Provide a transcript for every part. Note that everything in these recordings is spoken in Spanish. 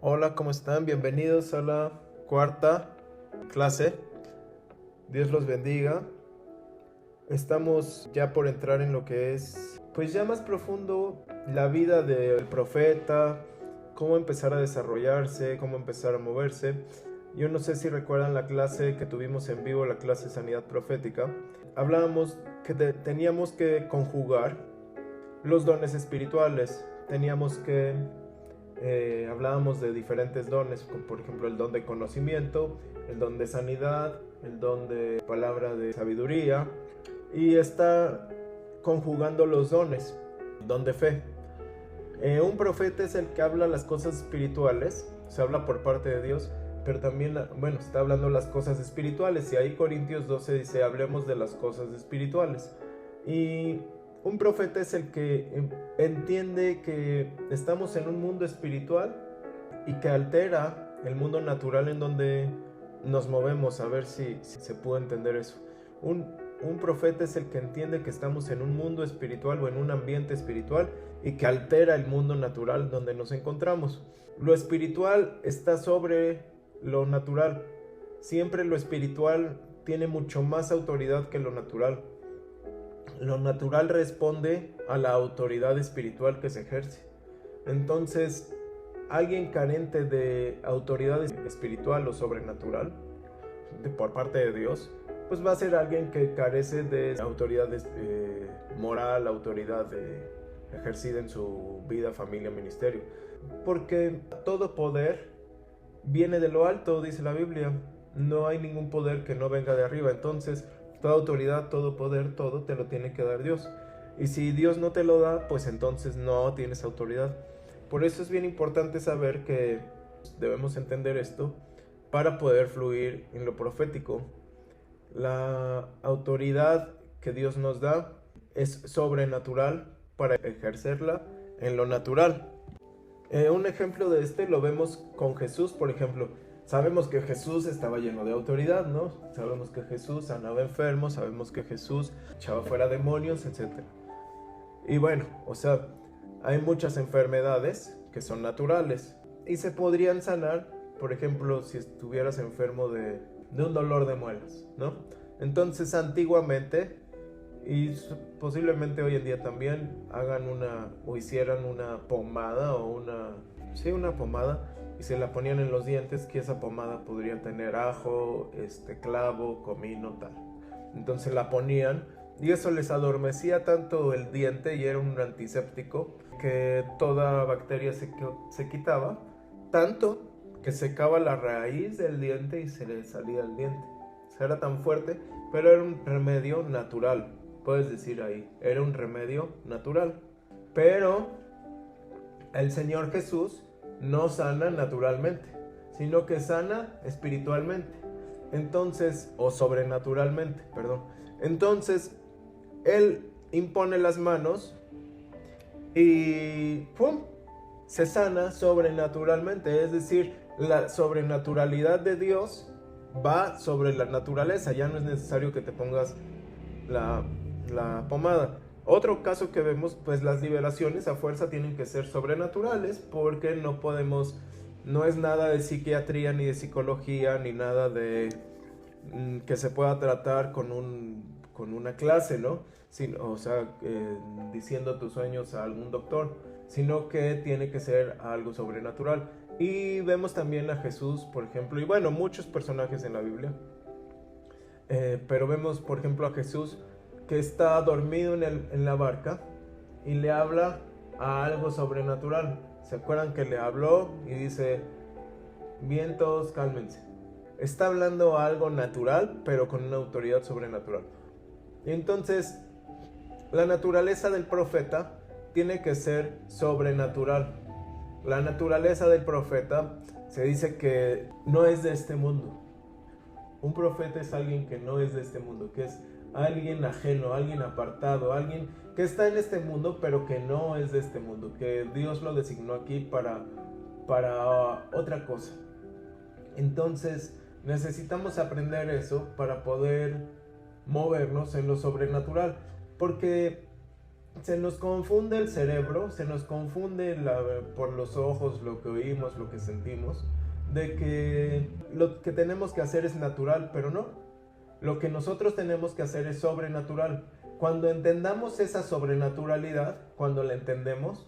Hola, ¿cómo están? Bienvenidos a la cuarta clase. Dios los bendiga. Estamos ya por entrar en lo que es, pues ya más profundo, la vida del profeta, cómo empezar a desarrollarse, cómo empezar a moverse. Yo no sé si recuerdan la clase que tuvimos en vivo, la clase de Sanidad Profética. Hablábamos que teníamos que conjugar los dones espirituales. Teníamos que hablábamos de diferentes dones, como por ejemplo el don de conocimiento, el don de sanidad, el don de palabra de sabiduría, y está conjugando los dones, don de fe. Un profeta es el que habla las cosas espirituales, se habla por parte de Dios, pero también, bueno, está hablando las cosas espirituales, y ahí Corintios 12 dice, hablemos de las cosas espirituales. Y un profeta es el que entiende que estamos en un mundo espiritual y que altera el mundo natural en donde nos movemos. A ver si se puede entender eso. Un profeta es el que entiende que estamos en un mundo espiritual o en un ambiente espiritual y que altera el mundo natural donde nos encontramos. Lo espiritual está sobre lo natural. Siempre lo espiritual tiene mucho más autoridad que lo natural. Lo natural responde a la autoridad espiritual que se ejerce. Entonces, alguien carente de autoridad espiritual o sobrenatural por parte de Dios, pues va a ser alguien que carece de autoridad moral, autoridad ejercida en su vida, familia, ministerio. Porque todo poder viene de lo alto, dice la Biblia. No hay ningún poder que no venga de arriba. Entonces, toda autoridad, todo poder, todo te lo tiene que dar Dios. Y si Dios no te lo da, pues entonces no tienes autoridad. Por eso es bien importante saber que debemos entender esto para poder fluir en lo profético. La autoridad que Dios nos da es sobrenatural para ejercerla en lo natural. Un ejemplo de este lo vemos con Jesús, por ejemplo. Sabemos que Jesús estaba lleno de autoridad, ¿no? Sabemos que Jesús sanaba enfermos, sabemos que Jesús echaba fuera demonios, etc. Y bueno, o sea, hay muchas enfermedades que son naturales y se podrían sanar, por ejemplo, si estuvieras enfermo de un dolor de muelas, ¿no? Entonces, antiguamente, y posiblemente hoy en día también, hagan una o hicieran una pomada o una pomada y se la ponían en los dientes, que esa pomada podría tener ajo, clavo, comino, tal. Entonces la ponían y eso les adormecía tanto el diente y era un antiséptico que toda bacteria se quitaba, tanto que secaba la raíz del diente y se le salía el diente. O sea, era tan fuerte, pero era un remedio natural. Puedes decir ahí, era un remedio natural. Pero el Señor Jesús no sana naturalmente, sino que sana espiritualmente. Entonces, o sobrenaturalmente, perdón. Entonces, Él impone las manos y ¡pum! Se sana sobrenaturalmente. Es decir, la sobrenaturalidad de Dios va sobre la naturaleza. Ya no es necesario que te pongas la pomada. Otro caso que vemos, pues las liberaciones a fuerza tienen que ser sobrenaturales porque no podemos, no es nada de psiquiatría ni de psicología ni nada de que se pueda tratar con una clase, ¿no? O sea, diciendo tus sueños a algún doctor, sino que tiene que ser algo sobrenatural. Y vemos también a Jesús, por ejemplo, y bueno, muchos personajes en la Biblia, pero vemos, por ejemplo, a Jesús que está dormido en la barca y le habla a algo sobrenatural. ¿Se acuerdan que le habló y dice, vientos, cálmense? Está hablando a algo natural, pero con una autoridad sobrenatural. Entonces, la naturaleza del profeta tiene que ser sobrenatural. La naturaleza del profeta se dice que no es de este mundo. Un profeta es alguien que no es de este mundo, que es alguien ajeno, alguien apartado, alguien que está en este mundo pero que no es de este mundo, que Dios lo designó aquí para otra cosa. Entonces necesitamos aprender eso para poder movernos en lo sobrenatural, porque se nos confunde el cerebro, se nos confunde por los ojos, lo que oímos, lo que sentimos, de que lo que tenemos que hacer es natural, pero no. Lo que nosotros tenemos que hacer es sobrenatural. Cuando entendamos esa sobrenaturalidad, cuando la entendemos,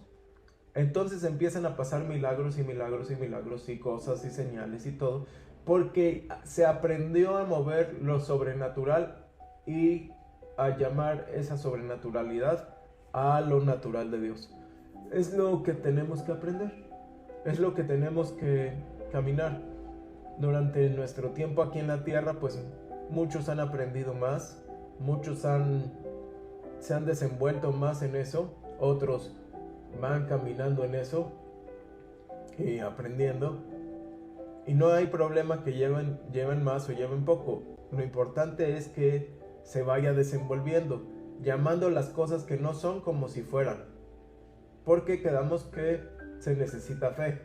entonces empiezan a pasar milagros y milagros y milagros y cosas y señales y todo, porque se aprendió a mover lo sobrenatural y a llamar esa sobrenaturalidad a lo natural de Dios. Es lo que tenemos que aprender, es lo que tenemos que caminar. Durante nuestro tiempo aquí en la tierra, pues muchos han aprendido más, muchos se han desenvuelto más en eso, otros van caminando en eso y aprendiendo. Y no hay problema que lleven más o lleven poco. Lo importante es que se vaya desenvolviendo, llamando las cosas que no son como si fueran. Porque quedamos que se necesita fe.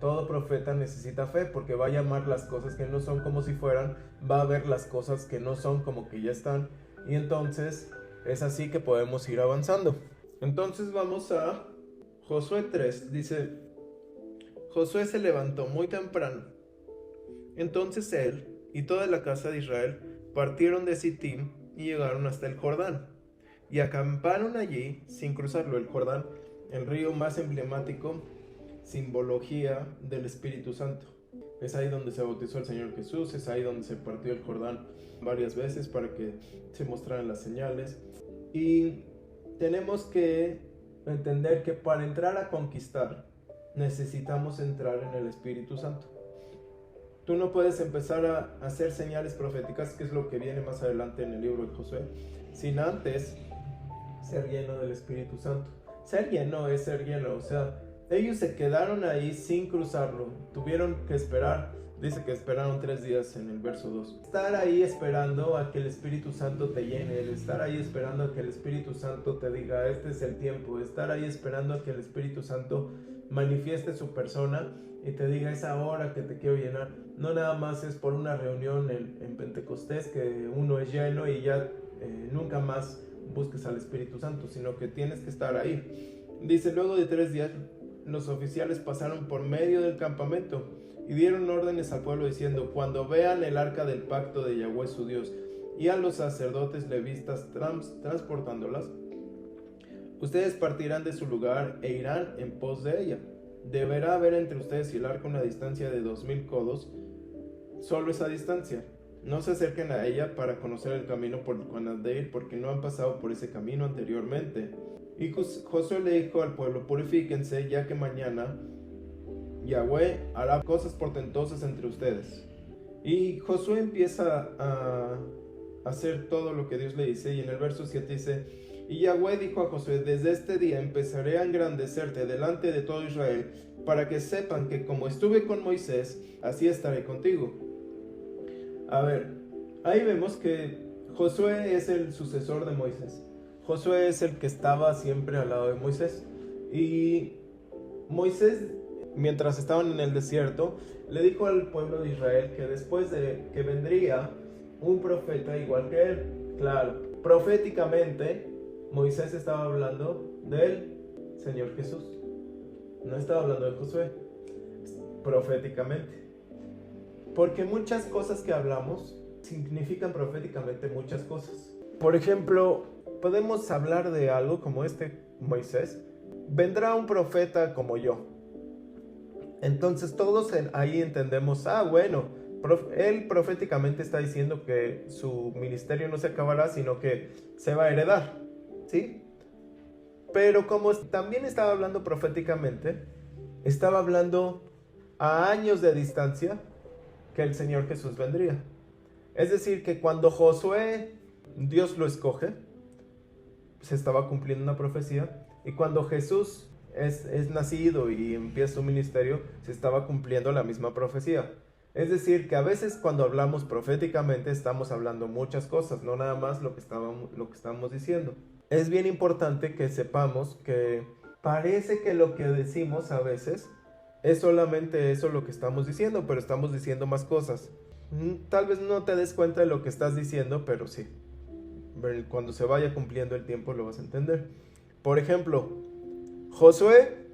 Todo profeta necesita fe porque va a llamar las cosas que no son como si fueran, va a ver las cosas que no son como que ya están. Y entonces es así que podemos ir avanzando. Entonces vamos a Josué 3, dice: Josué se levantó muy temprano. Entonces él y toda la casa de Israel partieron de Sittim y llegaron hasta el Jordán, y acamparon allí sin cruzarlo. El Jordán, el río más emblemático, simbología del Espíritu Santo. Es ahí donde se bautizó el Señor Jesús, es ahí donde se partió el Jordán varias veces para que se mostraran las señales. Y tenemos que entender que para entrar a conquistar necesitamos entrar en el Espíritu Santo. Tú no puedes empezar a hacer señales proféticas, que es lo que viene más adelante en el libro de Josué, sin antes ser lleno del Espíritu Santo. Ser lleno es ser lleno, o sea, ellos se quedaron ahí sin cruzarlo, tuvieron que esperar, dice que esperaron 3 días en el verso 2. Estar ahí esperando a que el Espíritu Santo te llene, estar ahí esperando a que el Espíritu Santo te diga, este es el tiempo, estar ahí esperando a que el Espíritu Santo manifieste su persona y te diga, es ahora que te quiero llenar. No nada más es por una reunión en Pentecostés que uno es lleno y ya nunca más busques al Espíritu Santo, sino que tienes que estar ahí. Dice, luego de 3 días los oficiales pasaron por medio del campamento y dieron órdenes al pueblo diciendo, cuando vean el arca del pacto de Yahweh su Dios y a los sacerdotes levitas transportándolas, ustedes partirán de su lugar e irán en pos de ella. Deberá haber entre ustedes y el arca una distancia de 2000 codos, solo esa distancia. No se acerquen a ella para conocer el camino por el cual han de ir, porque no han pasado por ese camino anteriormente. Y Josué le dijo al pueblo, purifíquense, ya que mañana Yahweh hará cosas portentosas entre ustedes. Y Josué empieza a hacer todo lo que Dios le dice, y en el verso 7 dice, y Yahweh dijo a Josué, desde este día empezaré a engrandecerte delante de todo Israel, para que sepan que como estuve con Moisés, así estaré contigo. A ver, ahí vemos que Josué es el sucesor de Moisés. Josué es el que estaba siempre al lado de Moisés. Y Moisés, mientras estaban en el desierto, le dijo al pueblo de Israel que después de que vendría un profeta igual que él. Claro, proféticamente Moisés estaba hablando del Señor Jesús. No estaba hablando de Josué, proféticamente. Porque muchas cosas que hablamos significan proféticamente muchas cosas. Por ejemplo, podemos hablar de algo como Moisés. Vendrá un profeta como yo. Entonces todos ahí entendemos, bueno, él proféticamente está diciendo que su ministerio no se acabará, sino que se va a heredar, ¿sí? Pero como también estaba hablando proféticamente, estaba hablando a años de distancia que el Señor Jesús vendría. Es decir, que cuando Josué, Dios lo escoge, se estaba cumpliendo una profecía, y cuando Jesús es nacido y empieza su ministerio, se estaba cumpliendo la misma profecía. Es decir, que a veces cuando hablamos proféticamente estamos hablando muchas cosas, no nada más lo que estamos diciendo. Es bien importante que sepamos que parece que lo que decimos a veces es solamente eso lo que estamos diciendo, pero estamos diciendo más cosas. Tal vez no te des cuenta de lo que estás diciendo, pero sí. Cuando se vaya cumpliendo el tiempo lo vas a entender. Por ejemplo, Josué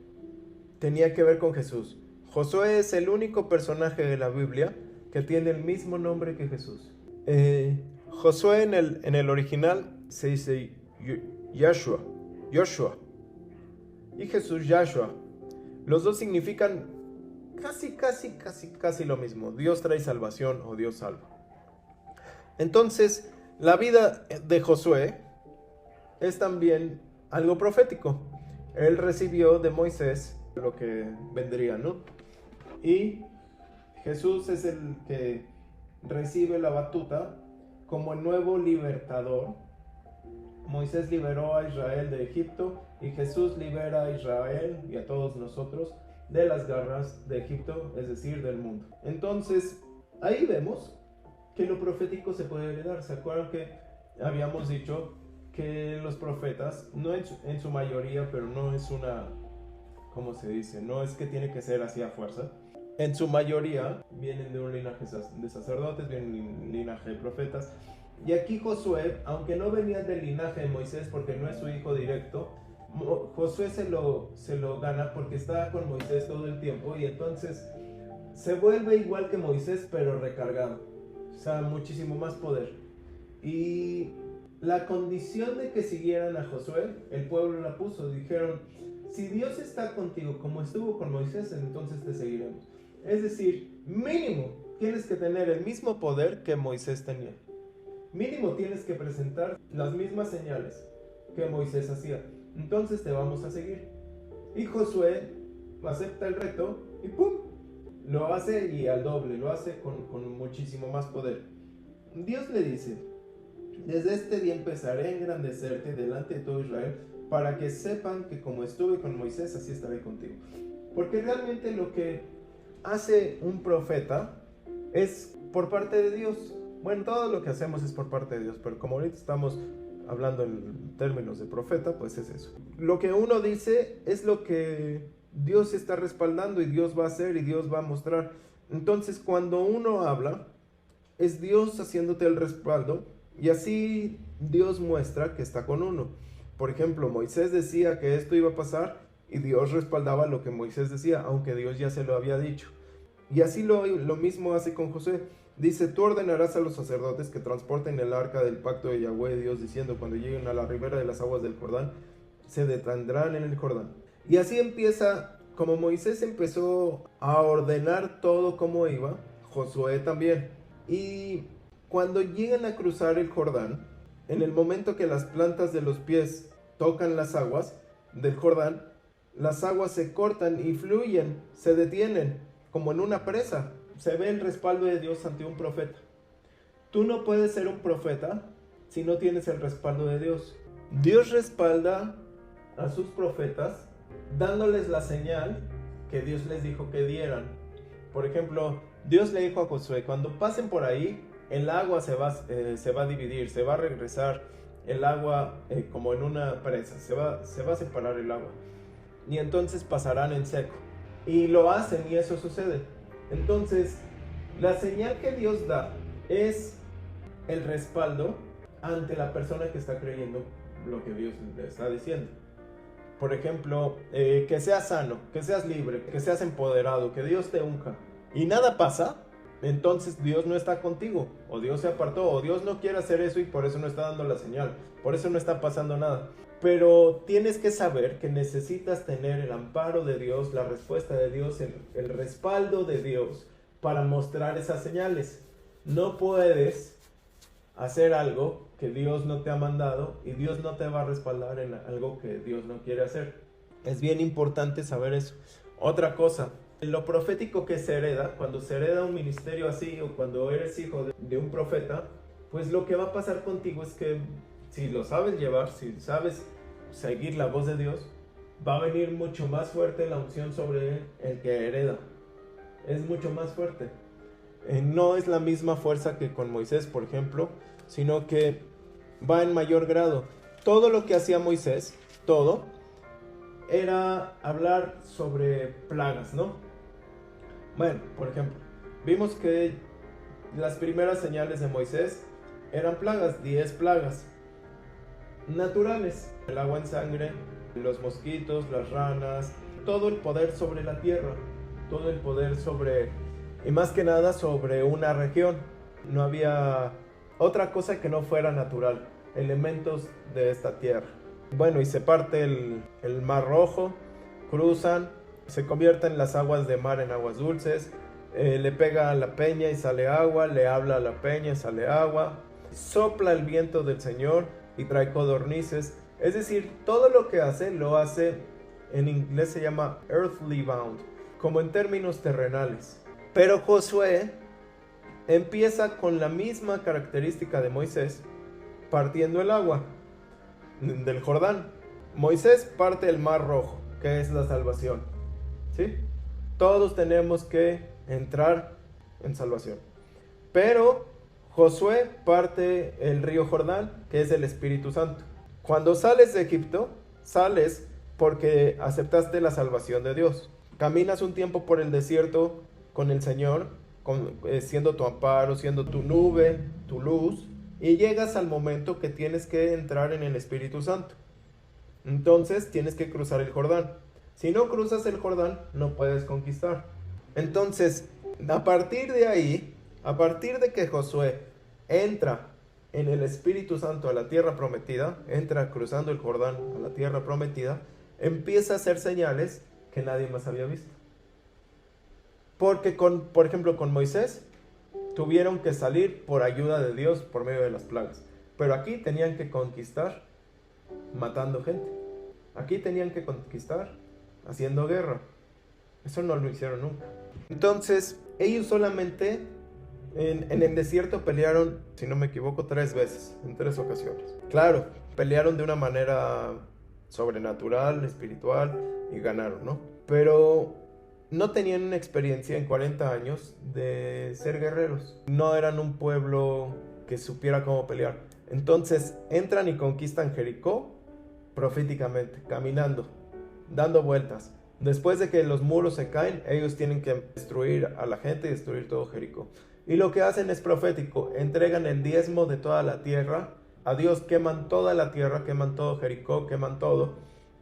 tenía que ver con Jesús. Josué es el único personaje de la Biblia que tiene el mismo nombre que Jesús. Josué en el original se dice Joshua, y Jesús Yahshua. Los dos significan casi lo mismo. Dios trae salvación o Dios salva. Entonces, la vida de Josué es también algo profético. Él recibió de Moisés lo que vendría, ¿no? Y Jesús es el que recibe la batuta como el nuevo libertador. Moisés liberó a Israel de Egipto y Jesús libera a Israel y a todos nosotros de las garras de Egipto, es decir, del mundo. Entonces, ahí vemos que lo profético se puede heredar. ¿Se acuerdan que habíamos dicho que los profetas, no en su mayoría, pero no es una, ¿cómo se dice? No es que tiene que ser así a fuerza. En su mayoría vienen de un linaje de sacerdotes, vienen de un linaje de profetas. Y aquí Josué, aunque no venía del linaje de Moisés porque no es su hijo directo, Josué se lo gana porque estaba con Moisés todo el tiempo y entonces se vuelve igual que Moisés pero recargado. O sea, muchísimo más poder. Y la condición de que siguieran a Josué, el pueblo la puso. Dijeron, si Dios está contigo como estuvo con Moisés, entonces te seguiremos. Es decir, mínimo tienes que tener el mismo poder que Moisés tenía. Mínimo tienes que presentar las mismas señales que Moisés hacía. Entonces te vamos a seguir. Y Josué acepta el reto y ¡pum! Lo hace y al doble, lo hace con muchísimo más poder. Dios le dice, desde este día empezaré a engrandecerte delante de todo Israel para que sepan que como estuve con Moisés, así estaré contigo. Porque realmente lo que hace un profeta es por parte de Dios. Bueno, todo lo que hacemos es por parte de Dios, pero como ahorita estamos hablando en términos de profeta, pues es eso. Lo que uno dice es lo que Dios está respaldando y Dios va a hacer y Dios va a mostrar. Entonces, cuando uno habla, es Dios haciéndote el respaldo y así Dios muestra que está con uno. Por ejemplo, Moisés decía que esto iba a pasar y Dios respaldaba lo que Moisés decía, aunque Dios ya se lo había dicho. Y así lo mismo hace con Josué. Dice, tú ordenarás a los sacerdotes que transporten el arca del pacto de Yahweh Dios, diciendo, cuando lleguen a la ribera de las aguas del Jordán, se detendrán en el Jordán. Y así empieza, como Moisés empezó a ordenar todo como iba, Josué también. Y cuando llegan a cruzar el Jordán, en el momento que las plantas de los pies tocan las aguas del Jordán, las aguas se cortan y fluyen, se detienen, como en una presa. Se ve el respaldo de Dios ante un profeta. Tú no puedes ser un profeta si no tienes el respaldo de Dios. Dios respalda a sus profetas dándoles la señal que Dios les dijo que dieran. Por ejemplo, Dios le dijo a Josué, cuando pasen por ahí, el agua se va a dividir, se va a regresar el agua como en una presa, se va a separar el agua. Y entonces pasarán en seco. Y lo hacen y eso sucede. Entonces, la señal que Dios da es el respaldo ante la persona que está creyendo lo que Dios le está diciendo. Por ejemplo, que seas sano, que seas libre, que seas empoderado, que Dios te unja. Y nada pasa, entonces Dios no está contigo, o Dios se apartó, o Dios no quiere hacer eso y por eso no está dando la señal, por eso no está pasando nada. Pero tienes que saber que necesitas tener el amparo de Dios, la respuesta de Dios, el respaldo de Dios para mostrar esas señales. No puedes hacer algo que Dios no te ha mandado y Dios no te va a respaldar en algo que Dios no quiere hacer. Es bien importante saber eso. Otra cosa, lo profético que se hereda, cuando se hereda un ministerio así o cuando eres hijo de un profeta, pues lo que va a pasar contigo es que si lo sabes llevar, si sabes seguir la voz de Dios, va a venir mucho más fuerte la unción sobre el que hereda. Es mucho más fuerte. No es la misma fuerza que con Moisés, por ejemplo, sino que va en mayor grado. Todo lo que hacía Moisés, todo, era hablar sobre plagas, ¿no? Bueno, por ejemplo, vimos que las primeras señales de Moisés eran plagas, 10 plagas naturales, el agua en sangre, los mosquitos, las ranas, todo el poder sobre la tierra, todo el poder sobre, y más que nada sobre una región. No había otra cosa que no fuera natural, elementos de esta tierra. Bueno, y se parte el Mar Rojo, cruzan, se convierten las aguas de mar en aguas dulces, le pega a la peña y sale agua, le habla a la peña y sale agua, sopla el viento del Señor y trae codornices. Es decir, todo lo que hace, lo hace, en inglés se llama earthly bound, como en términos terrenales. Pero Josué empieza con la misma característica de Moisés, partiendo el agua del Jordán. Moisés parte el Mar Rojo, que es la salvación, ¿sí? Todos tenemos que entrar en salvación. Pero Josué parte el río Jordán, que es el Espíritu Santo. Cuando sales de Egipto, sales porque aceptaste la salvación de Dios. Caminas un tiempo por el desierto con el Señor, siendo tu amparo, siendo tu nube, tu luz, y llegas al momento que tienes que entrar en el Espíritu Santo. Entonces tienes que cruzar el Jordán. Si no cruzas el Jordán, no puedes conquistar. Entonces, a partir de ahí, a partir de que Josué entra en el Espíritu Santo a la tierra prometida, entra cruzando el Jordán a la tierra prometida, empieza a hacer señales que nadie más había visto. Porque, por ejemplo, con Moisés, tuvieron que salir por ayuda de Dios por medio de las plagas. Pero aquí tenían que conquistar matando gente. Aquí tenían que conquistar haciendo guerra. Eso no lo hicieron nunca. Entonces, ellos solamente en el desierto pelearon, si no me equivoco, 3 veces, en 3 ocasiones. Claro, pelearon de una manera sobrenatural, espiritual, y ganaron, ¿no? Pero no tenían una experiencia en 40 años de ser guerreros. No eran un pueblo que supiera cómo pelear. Entonces entran y conquistan Jericó proféticamente, caminando, dando vueltas. Después de que los muros se caen, ellos tienen que destruir a la gente y destruir todo Jericó. Y lo que hacen es profético, entregan el diezmo de toda la tierra a Dios, queman toda la tierra, queman todo Jericó, queman todo,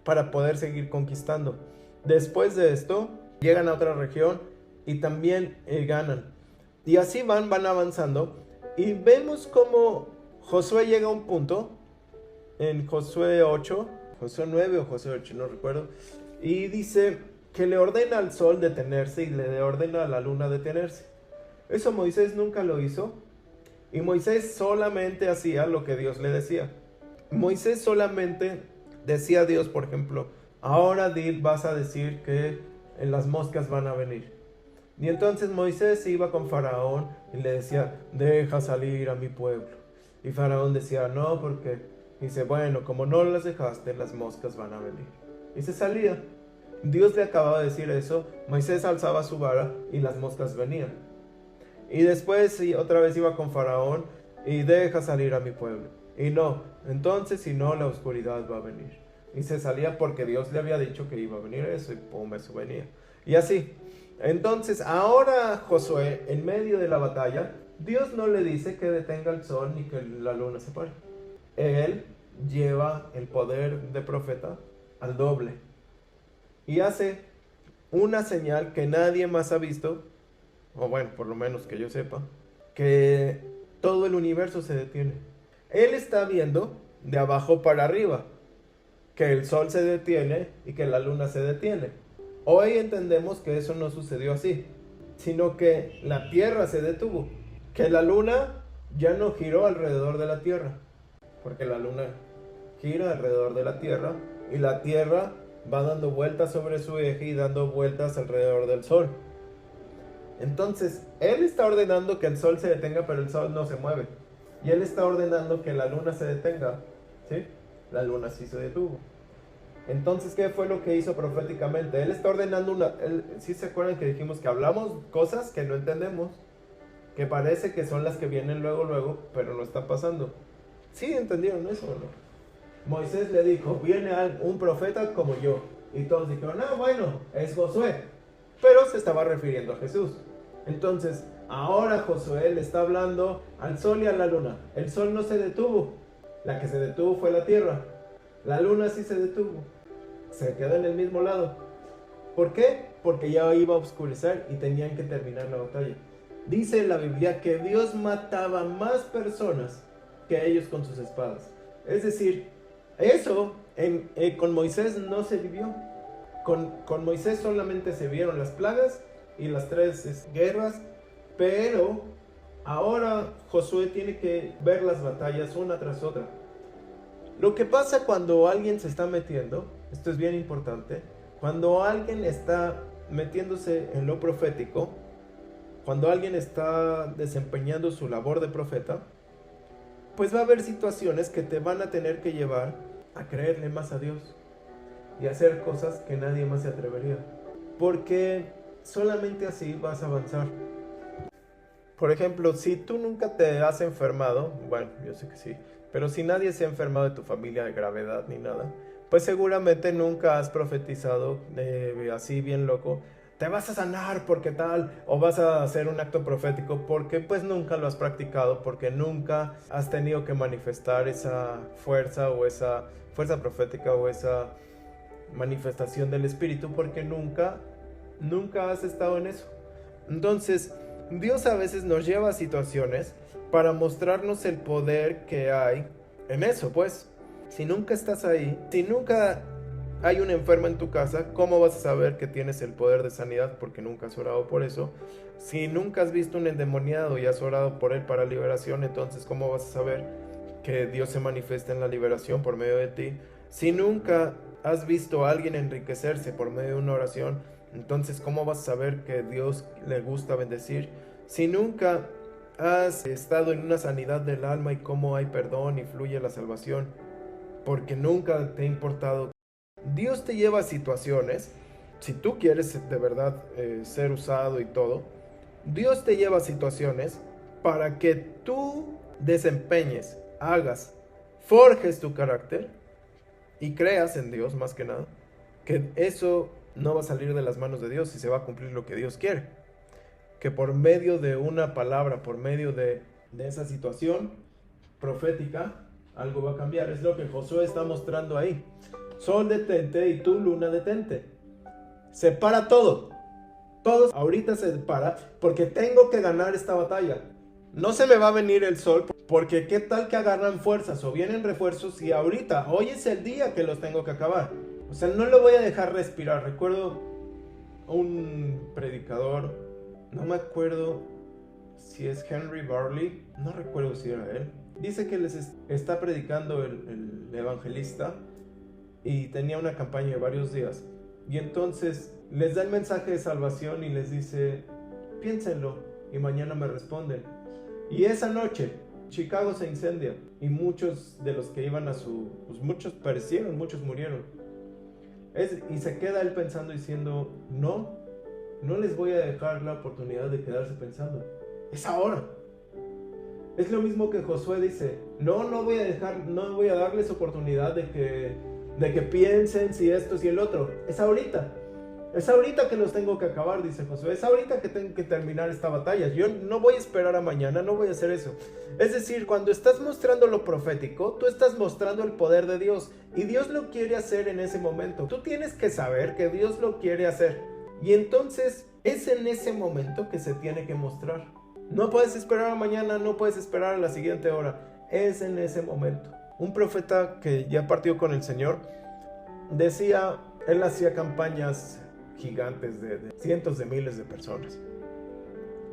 para poder seguir conquistando. Después de esto, llegan a otra región y también ganan. Y así van avanzando. Y vemos cómo Josué llega a un punto, en Josué 8, Josué 9 o Josué 8, no recuerdo, y dice que le ordena al sol detenerse y le ordena a la luna detenerse. Eso Moisés nunca lo hizo, y Moisés solamente hacía lo que Dios le decía. Moisés solamente decía a Dios, por ejemplo, ahora vas a decir que las moscas van a venir. Y entonces Moisés iba con Faraón y le decía, deja salir a mi pueblo. Y Faraón decía, no, porque dice, bueno, como no las dejaste, las moscas van a venir. Y se salía. Dios le acababa de decir eso, Moisés alzaba su vara y las moscas venían. Y después otra vez iba con Faraón y deja salir a mi pueblo. Y no, entonces si no, la oscuridad va a venir. Y se salía porque Dios le había dicho que iba a venir eso, y pum, eso venía. Y así. Entonces ahora Josué, en medio de la batalla, Dios no le dice que detenga el sol ni que la luna se pare. Él lleva el poder de profeta al doble. Y hace una señal que nadie más ha visto, o bueno, por lo menos que yo sepa, que todo el universo se detiene. Él está viendo de abajo para arriba, que el sol se detiene y que la luna se detiene. Hoy entendemos que eso no sucedió así, sino que la tierra se detuvo, que la luna ya no giró alrededor de la tierra, porque la luna gira alrededor de la tierra y la tierra va dando vueltas sobre su eje y dando vueltas alrededor del sol. Entonces, él está ordenando que el sol se detenga, pero el sol no se mueve. Y él está ordenando que la luna se detenga, ¿sí? La luna sí se detuvo. Entonces, ¿qué fue lo que hizo proféticamente? Él está ordenando ¿sí se acuerdan que dijimos que hablamos cosas que no entendemos? Que parece que son las que vienen luego, pero no está pasando. ¿Sí entendieron eso o no? Moisés le dijo, viene un profeta como yo. Y todos dijeron, bueno, es Josué. Pero se estaba refiriendo a Jesús. Entonces, ahora Josué le está hablando al sol y a la luna. El sol no se detuvo. La que se detuvo fue la tierra. La luna sí se detuvo. se quedó en el mismo lado. ¿Por qué? Porque ya iba a oscurecer y tenían que terminar la batalla. Dice la Biblia que Dios mataba más personas que ellos con sus espadas. Es decir, eso con Moisés no se vivió. Con Moisés solamente se vieron las plagas y las 3 guerras, pero ahora Josué tiene que ver las batallas una tras otra. Lo que pasa cuando alguien se está metiendo, esto es bien importante, cuando alguien está metiéndose en lo profético, cuando alguien está desempeñando su labor de profeta, pues va a haber situaciones que te van a tener que llevar a creerle más a Dios y hacer cosas que nadie más se atrevería, porque solamente así vas a avanzar. Por ejemplo, si tú nunca te has enfermado, bueno, yo sé que sí, pero si nadie se ha enfermado de tu familia de gravedad ni nada, pues seguramente nunca has profetizado así bien loco, te vas a sanar porque tal, o vas a hacer un acto profético porque pues nunca lo has practicado, porque nunca has tenido que manifestar esa fuerza o esa fuerza profética o esa manifestación del Espíritu, porque nunca has estado en eso. Entonces, Dios a veces nos lleva a situaciones para mostrarnos el poder que hay en eso, pues. Si nunca estás ahí, si nunca hay un enfermo en tu casa, ¿cómo vas a saber que tienes el poder de sanidad? Porque nunca has orado por eso. Si nunca has visto un endemoniado y has orado por él para liberación, entonces ¿cómo vas a saber que Dios se manifiesta en la liberación por medio de ti? Si nunca has visto a alguien enriquecerse por medio de una oración, entonces ¿cómo vas a saber que Dios le gusta bendecir? Si nunca has estado en una sanidad del alma y cómo hay perdón y fluye la salvación, porque nunca te ha importado. Dios te lleva a situaciones, si tú quieres de verdad ser usado y todo, Dios te lleva a situaciones para que tú desempeñes, hagas, forjes tu carácter y creas en Dios más que nada, que eso no va a salir de las manos de Dios y se va a cumplir lo que Dios quiere. Que por medio de una palabra, por medio de esa situación profética, algo va a cambiar. Es lo que Josué está mostrando ahí. Sol detente y tú luna detente. Separa todo. Todo ahorita se separa porque tengo que ganar esta batalla. No se me va a venir el sol porque qué tal que agarran fuerzas o vienen refuerzos y ahorita, hoy es el día que los tengo que acabar. O sea, no lo voy a dejar respirar. Recuerdo un predicador, no me acuerdo si es Henry Barley, no recuerdo si era él. Dice que les está predicando el evangelista y tenía una campaña de varios días. Y entonces les da el mensaje de salvación y les dice, piénsenlo y mañana me responden. Y esa noche Chicago se incendia y muchos de los que iban pues muchos perecieron, muchos murieron. Y se queda él pensando diciendo, no les voy a dejar la oportunidad de quedarse pensando. Es ahora. Es lo mismo que Josué dice, no voy a darles oportunidad de que piensen si esto, si el otro. Es ahorita que los tengo que acabar, dice Josué. Es ahorita que tengo que terminar esta batalla. Yo no voy a esperar a mañana, no voy a hacer eso. Es decir, cuando estás mostrando lo profético, tú estás mostrando el poder de Dios. Y Dios lo quiere hacer en ese momento. Tú tienes que saber que Dios lo quiere hacer. Y entonces es en ese momento que se tiene que mostrar. No puedes esperar a mañana, no puedes esperar a la siguiente hora. Es en ese momento. Un profeta que ya partió con el Señor decía, él hacía campañas gigantes de cientos de miles de personas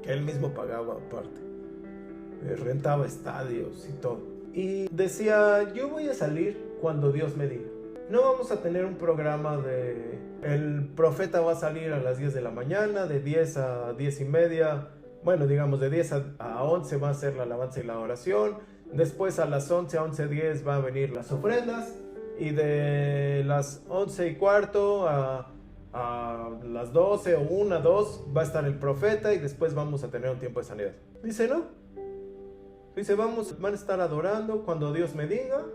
que él mismo pagaba aparte, rentaba estadios y todo, y decía, yo voy a salir cuando Dios me diga. No vamos a tener un programa de el profeta va a salir a las 10 de la mañana, de 10 a 10 y media, bueno, digamos de 10 a 11 va a ser la alabanza y la oración, después a las 11 a 11:10 va a venir las ofrendas, y de las 11:15 a las 12 o 1, 2 va a estar el profeta y después vamos a tener un tiempo de sanidad. Dice, no. Dice, van a estar adorando cuando Dios me diga.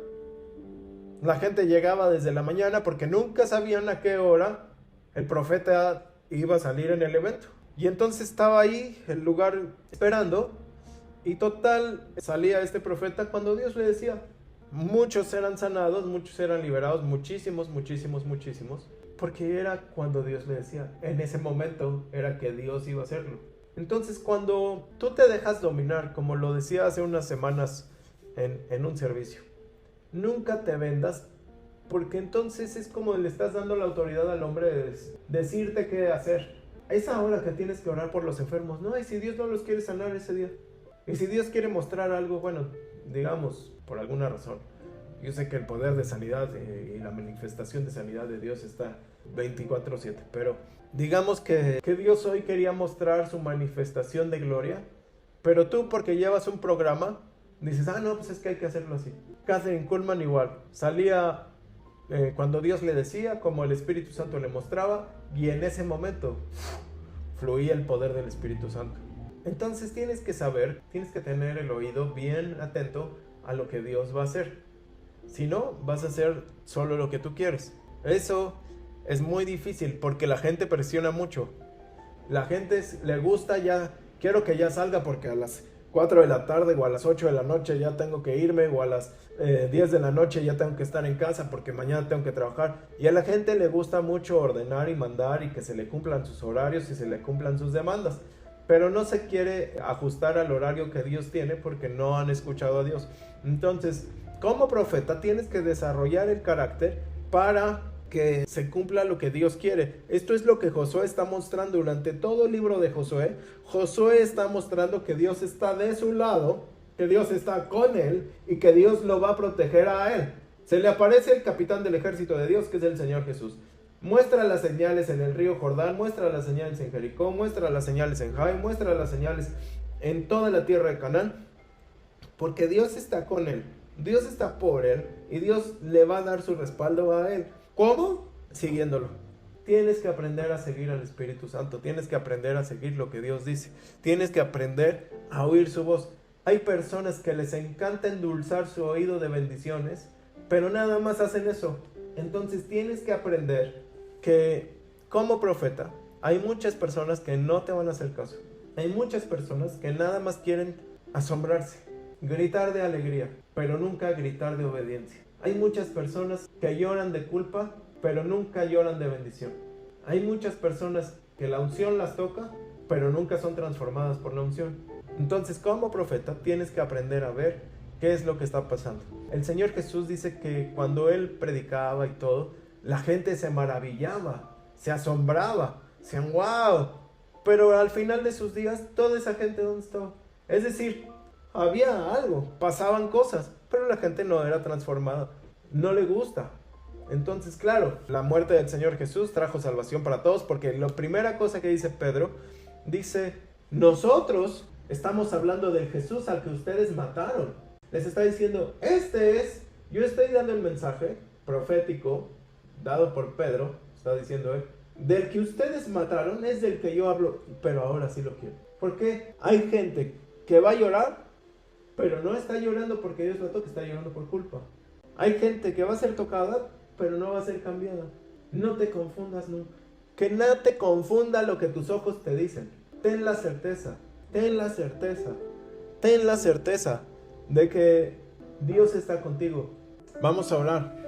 La gente llegaba desde la mañana porque nunca sabían a qué hora el profeta iba a salir en el evento. Y entonces estaba ahí el lugar esperando y total salía este profeta cuando Dios le decía. Muchos eran sanados, muchos eran liberados, muchísimos, porque era cuando Dios le decía, en ese momento era que Dios iba a hacerlo. Entonces cuando tú te dejas dominar, como lo decía hace unas semanas en un servicio, nunca te vendas, porque entonces es como le estás dando la autoridad al hombre de decirte qué hacer. Es ahora que tienes que orar por los enfermos, no, y si Dios no los quiere sanar ese día, y si Dios quiere mostrar algo, bueno, digamos, por alguna razón. Yo sé que el poder de sanidad y la manifestación de sanidad de Dios está 24/7, pero digamos que Dios hoy quería mostrar su manifestación de gloria, pero tú porque llevas un programa, dices, no, pues es que hay que hacerlo así. Kathryn Kuhlman igual, salía cuando Dios le decía, como el Espíritu Santo le mostraba, y en ese momento fluía el poder del Espíritu Santo. Entonces tienes que saber, tienes que tener el oído bien atento a lo que Dios va a hacer. Si no, vas a hacer solo lo que tú quieres. Eso es muy difícil porque la gente presiona mucho. La gente le gusta ya, quiero que ya salga porque a las 4 de la tarde o a las 8 de la noche ya tengo que irme, o a las 10 de la noche ya tengo que estar en casa porque mañana tengo que trabajar. Y a la gente le gusta mucho ordenar y mandar y que se le cumplan sus horarios y se le cumplan sus demandas. Pero no se quiere ajustar al horario que Dios tiene porque no han escuchado a Dios. Entonces, como profeta tienes que desarrollar el carácter para que se cumpla lo que Dios quiere. Esto es lo que Josué está mostrando durante todo el libro de Josué. Josué está mostrando que Dios está de su lado, que Dios está con él y que Dios lo va a proteger a él. Se le aparece el capitán del ejército de Dios, que es el Señor Jesús. Muestra las señales en el río Jordán, muestra las señales en Jericó, muestra las señales en Jai, muestra las señales en toda la tierra de Canaán, porque Dios está con él, Dios está por él y Dios le va a dar su respaldo a él. ¿Cómo? Siguiéndolo. Tienes que aprender a seguir al Espíritu Santo, tienes que aprender a seguir lo que Dios dice, tienes que aprender a oír su voz. Hay personas que les encanta endulzar su oído de bendiciones, pero nada más hacen eso. Entonces tienes que aprender que como profeta hay muchas personas que no te van a hacer caso. Hay muchas personas que nada más quieren asombrarse, gritar de alegría, pero nunca gritar de obediencia. Hay muchas personas que lloran de culpa, pero nunca lloran de bendición. Hay muchas personas que la unción las toca, pero nunca son transformadas por la unción. Entonces, como profeta, tienes que aprender a ver qué es lo que está pasando. El Señor Jesús dice que cuando Él predicaba y todo, la gente se maravillaba, se asombraba, decían, wow. Pero al final de sus días, toda esa gente, ¿dónde estaba? Es decir, había algo, pasaban cosas, pero la gente no era transformada, no le gusta. Entonces, claro, la muerte del Señor Jesús trajo salvación para todos, porque la primera cosa que dice Pedro, dice, nosotros estamos hablando del Jesús al que ustedes mataron. Les está diciendo, yo estoy dando el mensaje profético dado por Pedro, está diciendo él, del que ustedes mataron es del que yo hablo, pero ahora sí lo quiero. Porque hay gente que va a llorar, pero no está llorando porque Dios la toca, está llorando por culpa. Hay gente que va a ser tocada, pero no va a ser cambiada. No te confundas nunca. Que nada te confunda lo que tus ojos te dicen. Ten la certeza de que Dios está contigo. Vamos a orar.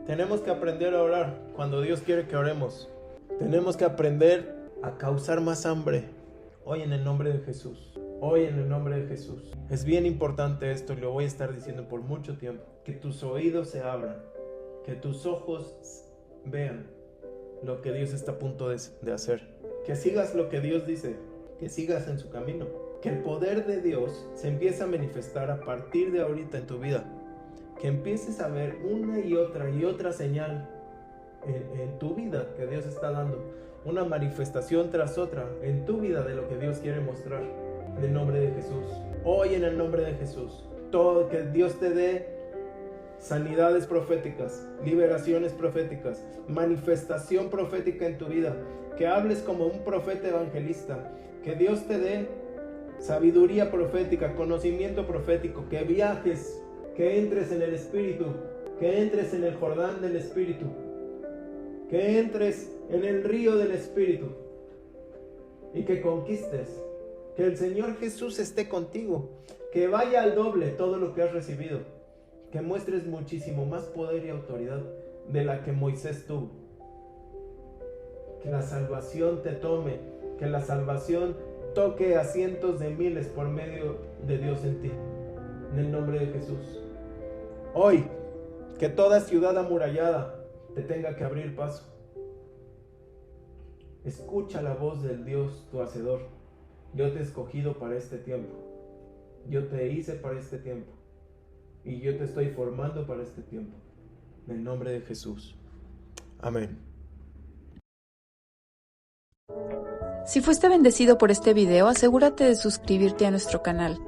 Tenemos que aprender a orar cuando Dios quiere que oremos. Tenemos que aprender a causar más hambre. Hoy en el nombre de Jesús. Hoy en el nombre de Jesús. Es bien importante esto y lo voy a estar diciendo por mucho tiempo. Que tus oídos se abran. Que tus ojos vean lo que Dios está a punto de hacer. Que sigas lo que Dios dice. Que sigas en su camino. Que el poder de Dios se empiece a manifestar a partir de ahorita en tu vida. Que empieces a ver una y otra señal en tu vida que Dios está dando. Una manifestación tras otra en tu vida de lo que Dios quiere mostrar. En el nombre de Jesús. Hoy en el nombre de Jesús. Todo que Dios te dé sanidades proféticas, liberaciones proféticas, manifestación profética en tu vida. Que hables como un profeta evangelista. Que Dios te dé sabiduría profética, conocimiento profético. Que viajes, que entres en el Espíritu, que entres en el Jordán del Espíritu, que entres en el río del Espíritu y que conquistes. Que el Señor Jesús esté contigo, que vaya al doble todo lo que has recibido, que muestres muchísimo más poder y autoridad de la que Moisés tuvo. Que la salvación te tome, que la salvación toque a cientos de miles por medio de Dios en ti. En el nombre de Jesús. Hoy, que toda ciudad amurallada te tenga que abrir paso. Escucha la voz del Dios, tu Hacedor. Yo te he escogido para este tiempo. Yo te hice para este tiempo. Y yo te estoy formando para este tiempo. En el nombre de Jesús. Amén. Si fuiste bendecido por este video, asegúrate de suscribirte a nuestro canal.